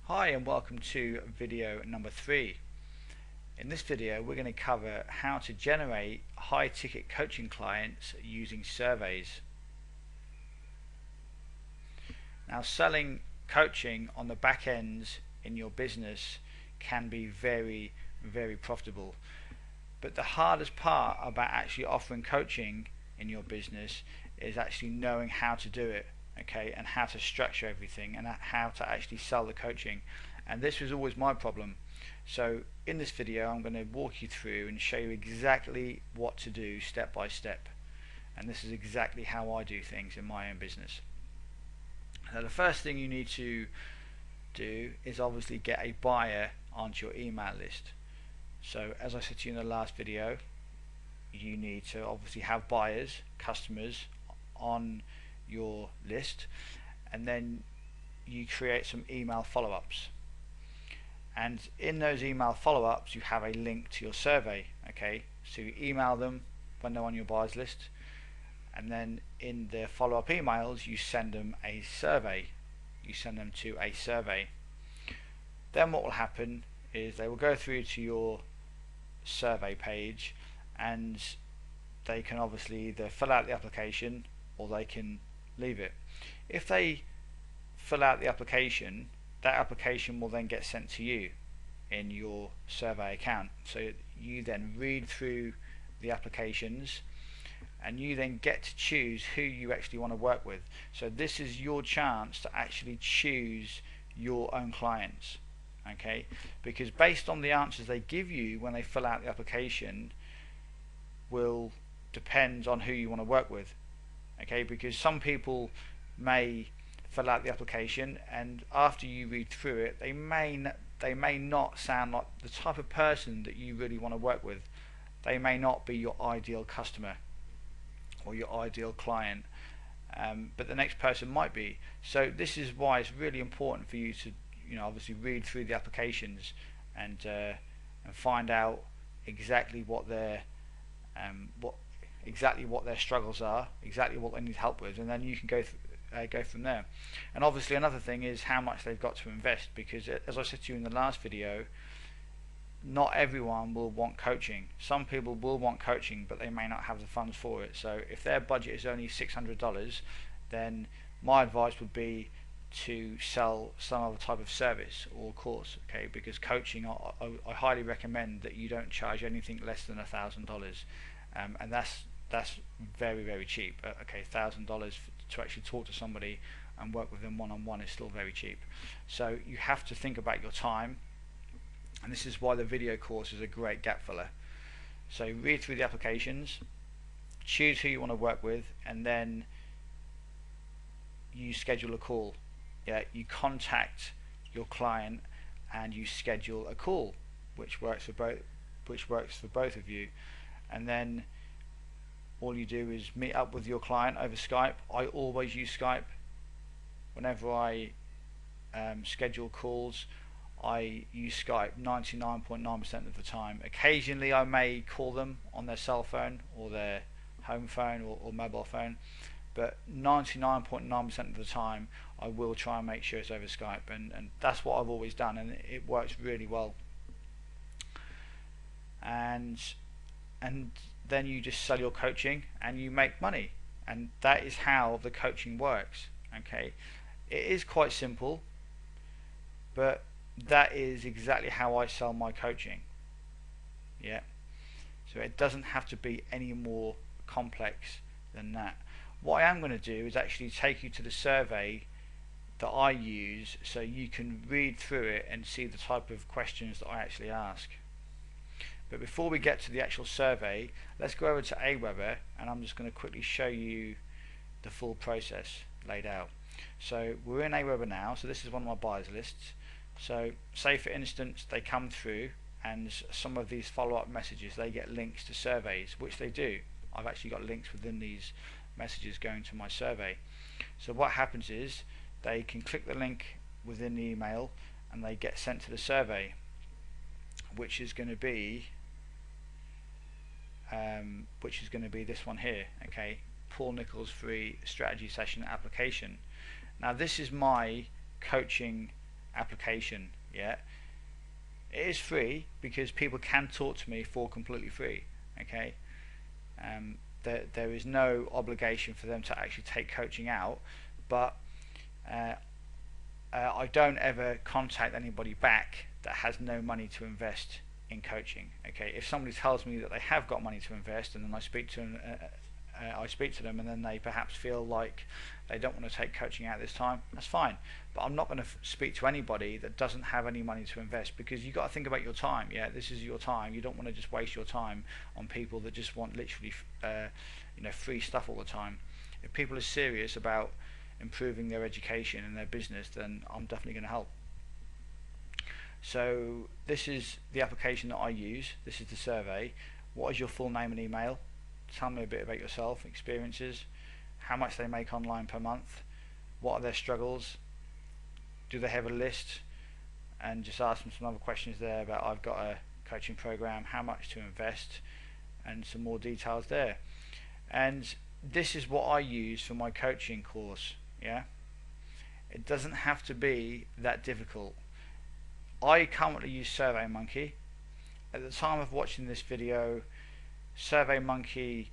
Hi and welcome to video number 3. In this video we're going to cover how to generate high ticket coaching clients using surveys. Now, selling coaching on the back end in your business can be very profitable, but the hardest part about actually offering coaching in your business is actually knowing how to do it, okay, and how to structure everything and how to actually sell the coaching. And this was always my problem. So in this video I'm going to walk you through and show you exactly what to do step by step, and this is exactly how I do things in my own business. So the first thing you need to do is obviously get a buyer onto your email list. So as I said to you in the last video, you need to obviously have buyers, customers on your list, and then you create some email follow-ups, and in those email follow-ups you have a link to your survey. Okay, so you email them when they're on your buyers list, and then in their follow-up emails you send them a survey. You send them to a survey. Then what will happen is they will go through to your survey page, and they can obviously either fill out the application or they can leave it. If they fill out the application, that application will then get sent to you in your survey account. So you then read through the applications and you then get to choose who you actually want to work with. So this is your chance to actually choose your own clients, okay? Because based on the answers they give you when they fill out the application will depend on who you want to work with, okay? Because some people may fill out the application and after you read through it they may not sound like the type of person that you really want to work with. They may not be your ideal customer or your ideal client, but the next person might be. So this is why it's really important for you to, obviously read through the applications and find out exactly what their struggles are, exactly what they need help with, and then you can go from there. And obviously another thing is how much they've got to invest, because as I said to you in the last video, not everyone will want coaching. Some people will want coaching but they may not have the funds for it. So if their budget is only $600, then my advice would be to sell some other type of service or course, okay? Because coaching, I highly recommend that you don't charge anything less than $1,000, and that's very cheap. Okay, $1,000 to actually talk to somebody and work with them one-on-one is still very cheap. So you have to think about your time, and this is why the video course is a great gap filler. So read through the applications, choose who you want to work with, and then you schedule a call. You contact your client and you schedule a call, which works for both of you. And then all you do is meet up with your client over Skype. I always use Skype whenever I schedule calls. I use Skype 99.9% of the time. Occasionally I may call them on their cell phone or their home phone or mobile phone, but 99.9% of the time I will try and make sure it's over Skype, and that's what I've always done, and it works really well. And then you just sell your coaching and you make money, and that is how the coaching works, okay? It is quite simple, but that is exactly how I sell my coaching. So it doesn't have to be any more complex than that. What I am going to do is actually take you to the survey that I use so you can read through it and see the type of questions that I actually ask. But before we get to the actual survey, let's go over to Aweber, and I'm just going to quickly show you the full process laid out. So we're in Aweber now, so this is one of my buyers lists. So say for instance they come through and some of these follow-up messages, they get links to surveys, which they do. I've actually got links within these messages going to my survey. So what happens is they can click the link within the email and they get sent to the survey, which is going to be this one here, okay? Paul Nichols free strategy session application. Now this is my coaching application, yeah, it is free because people can talk to me for completely free. Okay, there is no obligation for them to actually take coaching out, but uh, I don't ever contact anybody back that has no money to invest in coaching. Okay, if somebody tells me that they have got money to invest, and then I speak to them, and then they perhaps feel like they don't want to take coaching out this time, that's fine. But I'm not going to speak to anybody that doesn't have any money to invest, because you've got to think about your time. Yeah, this is your time. You don't want to just waste your time on people that just want literally free stuff all the time. If people are serious about improving their education and their business, then I'm definitely going to help. So this is the application that I use. This is the survey. What is your full name and email? Tell me a bit about yourself, experiences, how much they make online per month, what are their struggles, do they have a list, and just ask them some other questions there about, I've got a coaching program, how much to invest, and some more details there. And this is what I use for my coaching course. Yeah, it doesn't have to be that difficult. I currently use SurveyMonkey. At the time of watching this video, SurveyMonkey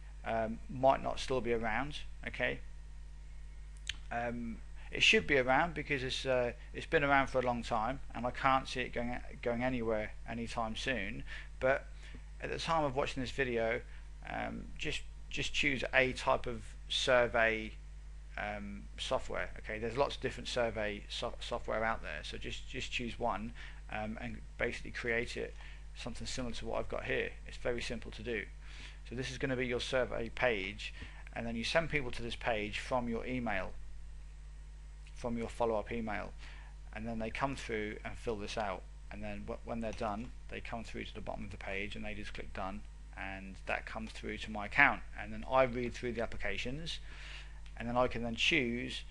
might not still be around. Okay, it should be around because it's been around for a long time, and I can't see it going anywhere anytime soon. But at the time of watching this video, just choose a type of survey software. Okay, there's lots of different survey software out there, so just choose one and basically create it something similar to what I've got here. It's very simple to do. So this is going to be your survey page, and then you send people to this page from your email, from your follow-up email, and then they come through and fill this out, and then when they're done, they come through to the bottom of the page and they just click done, and that comes through to my account, and then I read through the applications, and then I can then choose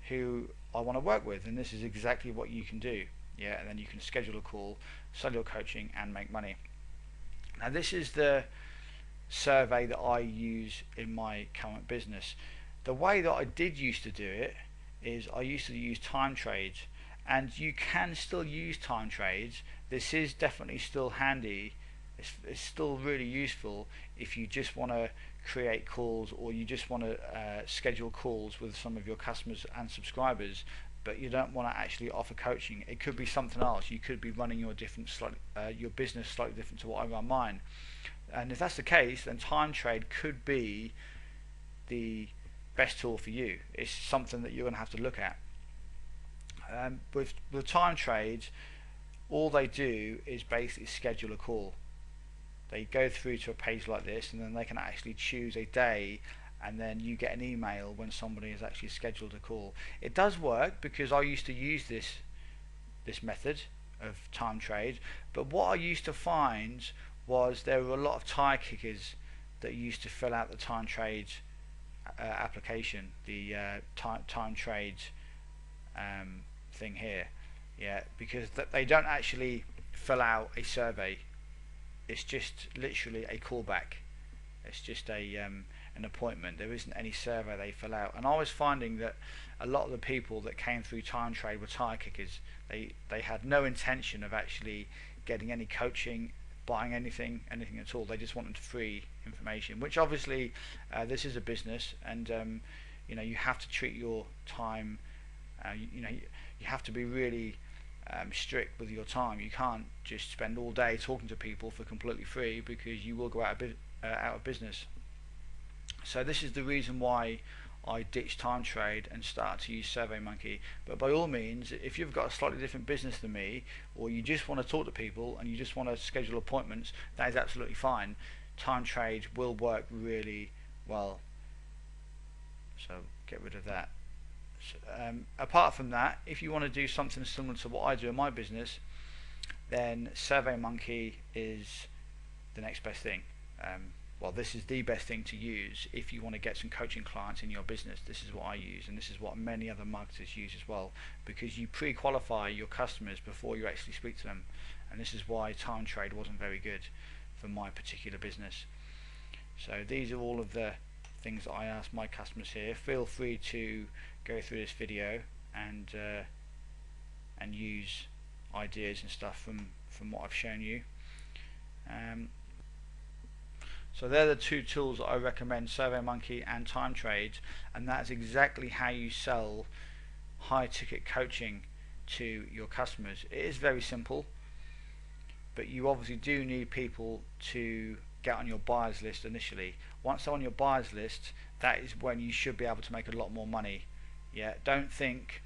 who I want to work with, and this is exactly what you can do. Yeah, and then you can schedule a call, sell your coaching, and make money. Now this is the survey that I use in my current business. The way that I did used to do it is I used to use time trades, and you can still use time trades. This is definitely still handy. It's still really useful if you just want to create calls, or you just want to schedule calls with some of your customers and subscribers, but you don't want to actually offer coaching. It could be something else. You could be running your business slightly different to what I run mine. And if that's the case, then time trade could be the best tool for you. It's something that you're going to have to look at. With time trades, all they do is basically schedule a call. They go through to a page like this, and then they can actually choose a day, and then you get an email when somebody has actually scheduled a call. It does work because I used to use this method of time trade, but what I used to find was there were a lot of tire kickers that used to fill out the time trade application, the time trade thing here. Yeah, because they don't actually fill out a survey. It's just literally a callback. It's just an appointment. There isn't any survey they fill out. And I was finding that a lot of the people that came through time trade were tire kickers. They had no intention of actually getting any coaching, buying anything at all. They just wanted free information, which obviously this is a business, and you have to treat your time. You have to be really strict with your time. You can't just spend all day talking to people for completely free, because you will go out of business. So this is the reason why I ditched time trade and started to use SurveyMonkey. But by all means, if you've got a slightly different business than me, or you just want to talk to people and you just want to schedule appointments, that is absolutely fine. Time trade will work really well. So get rid of that. Apart from that, if you want to do something similar to what I do in my business, then SurveyMonkey is the next best thing. Well, this is the best thing to use if you want to get some coaching clients in your business. This is what I use, and this is what many other marketers use as well, because you pre-qualify your customers before you actually speak to them. And this is why time trade wasn't very good for my particular business. So these are all of the things that I ask my customers here. Feel free to go through this video and and use ideas and stuff from what I've shown you. So they're the two tools that I recommend, SurveyMonkey and TimeTrade, and that's exactly how you sell high ticket coaching to your customers. It is very simple, but you obviously do need people to get on your buyers list initially. Once they're on your buyers list, that is when you should be able to make a lot more money. Yeah, don't think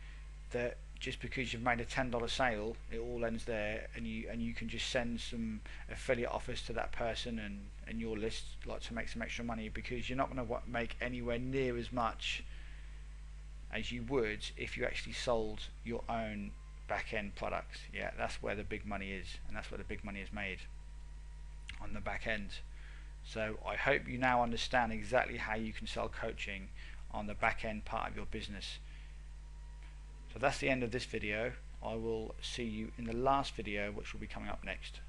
that just because you've made a $10 sale it all ends there, and you can just send some affiliate offers to that person and your list like to make some extra money, because you're not going to make anywhere near as much as you would if you actually sold your own back-end products. Yeah, that's where the big money is, and that's where the big money is made, on the back end. So I hope you now understand exactly how you can sell coaching on the back end part of your business. So that's the end of this video. I will see you in the last video, which will be coming up next.